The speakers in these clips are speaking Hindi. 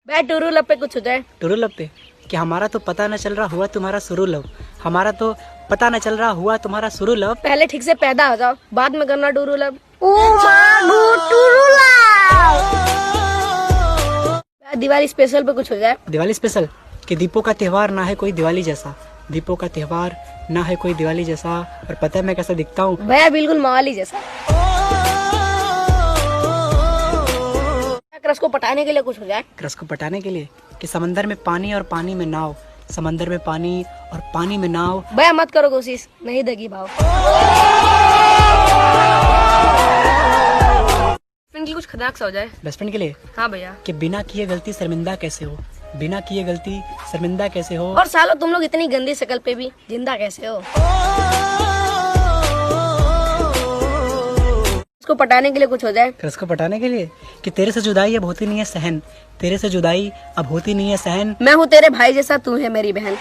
भाई टूरू लब पे कुछ हो जाए। टुरु लब पे कि हमारा तो पता न चल रहा हुआ तुम्हारा सुरु लब, हमारा तो पता न चल रहा हुआ तुम्हारा सुरु लब। पहले ठीक से पैदा हो जाओ, बाद में करना टूरू लब। दिवाली स्पेशल पे कुछ हो जाए। दिवाली स्पेशल कि दीपों का त्योहार ना है कोई दिवाली जैसा, दीपों का त्योहार ना है कोई दिवाली जैसा। और पता है मैं कैसा दिखता हूँ? भैया बिल्कुल मवाली जैसा। क्रश को पटाने के लिए कुछ हो जाए। क्रश को पटाने के लिए कि समंदर में पानी और पानी में नाव, समंदर में पानी और पानी में नाव। भैया मत करो कोशिश, नहीं देगी भाव। कुछ खतरनाक सा हो जाए। बेस्ट फ्रेंड के लिए हाँ भैया। कि बिना किए गलती शर्मिंदा कैसे हो, बिना किए गलती शर्मिंदा कैसे हो। और सालों तुम लोग इतनी गंदी शक्ल पे भी जिंदा कैसे हो। उसको पटाने के लिए कुछ हो जाए। क्रश को पटाने के लिए कि तेरे से जुदाई अब होती नहीं है सहन, तेरे से जुदाई अब होती नहीं है सहन। मैं हूँ तेरे भाई जैसा, तू है मेरी बहन।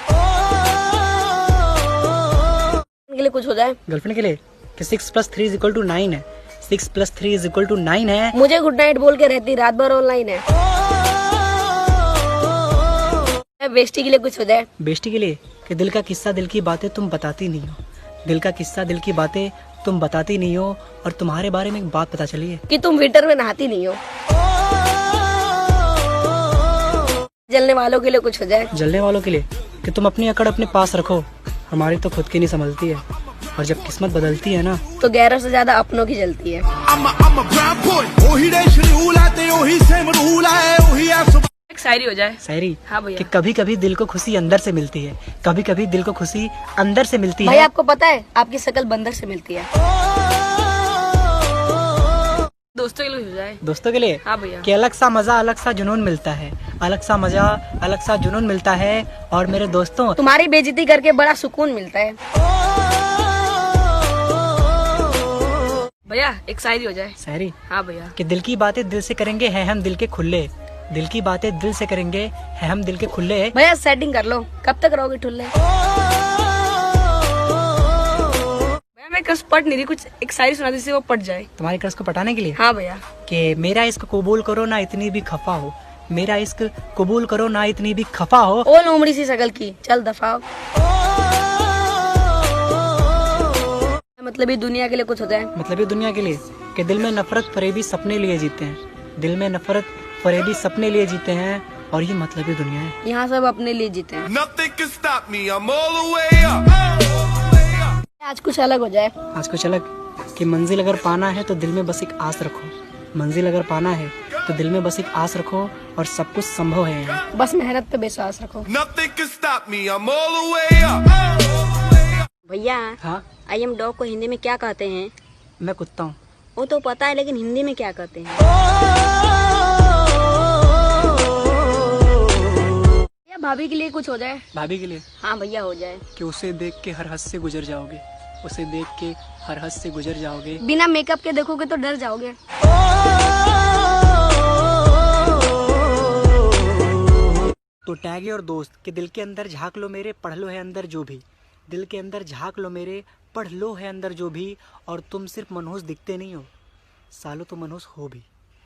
के लिए कुछ हो जाए। गर्लफ्रेंड के लिए कि 6+3=9 है, 6+3=9 है। मुझे गुड नाइट बोल के रहती रात भर ऑनलाइन है। बेस्टी के लिए कुछ हो जाए। बेस्टी के लिए कि दिल का किस्सा दिल की बातें तुम बताती नहीं हो, दिल का किस्सा दिल की बातें तुम बताती नहीं हो। और तुम्हारे बारे में एक बात पता चली है कि तुम विंटर में नहाती नहीं हो। जलने वालों के लिए कुछ हो जाए। जलने वालों के लिए कि तुम अपनी अकड़ अपने पास रखो, हमारी तो खुद की नहीं संभलती है। और जब किस्मत बदलती है ना तो गैरों से ज्यादा अपनों की जलती है। एक शायरी हो जाए। शायरी हाँ भैया। कि कभी कभी दिल को खुशी अंदर से मिलती है, कभी कभी दिल को खुशी अंदर से मिलती भाई है। आपको पता है आपकी शक्ल बंदर से मिलती है। दोस्तों के लिए हो जाए। दोस्तों के लिए हाँ भैया। कि अलग सा मजा अलग सा जुनून मिलता है, अलग सा मजा अलग सा जुनून मिलता है। और मेरे दोस्तों तुम्हारी बेइज्जती करके बड़ा सुकून मिलता है। भैया एक शायरी हो जाए। शायरी हाँ भैया। कि दिल की बातें दिल से करेंगे है हम दिल के खुले, दिल की बातें दिल से करेंगे है हम दिल के खुले। भैया सेटिंग कर लो, कब तक रहोगे ठुल्ले। भैया मैं क्रश पढ़ नहीं रही, कुछ एक शायरी सुना जिससे वो पढ़ जाए। तुम्हारी क्रश को पटाने के लिए हाँ भैया। कि मेरा इश्क कबूल करो ना इतनी भी खफा हो, मेरा इश्क कबूल करो ना इतनी भी खफा हो। ओ लोमड़ी सी शक्ल की चल दफाओ। मतलब ये दुनिया के लिए कुछ होता है। मतलब ये दुनिया के लिए कि दिल में नफरत फरेबी सपने लिए जीते हैं, दिल में नफरत फरेबी सपने लिए जीते हैं। और ये मतलब ये दुनिया है। यहाँ सब अपने लिए जीते हैं। आज कुछ अलग हो जाए। आज कुछ अलग कि मंजिल अगर पाना है तो दिल में बस एक आस रखो, मंजिल अगर पाना है तो दिल में बस एक आस रखो। और सब कुछ संभव है यहाँ, बस मेहनत पे विश्वास रखो। भैया हाँ आई एम डॉग को हिंदी में क्या कहते हैं? मैं कुत्ता हूँ। वो तो पता है, लेकिन हिंदी में क्या कहते हैं? भैया भाभी के लिए कुछ हो जाए। भाभी के लिए हाँ भैया हो जाए। कि उसे देख के हर हद से गुजर जाओगे, उसे देख के हर हद से गुजर जाओगे। बिना मेकअप के देखोगे तो डर जाओगे। तो टैगे और दोस्त कि दिल के अंदर झांक लो मेरे, पढ़ लो है अंदर जो भी, दिल के अंदर झांक लो मेरे, पढ़ लो है अंदर जो भी। और तुम सिर्फ मनहूस दिखते नहीं हो, सालों तो मनहूस हो भी।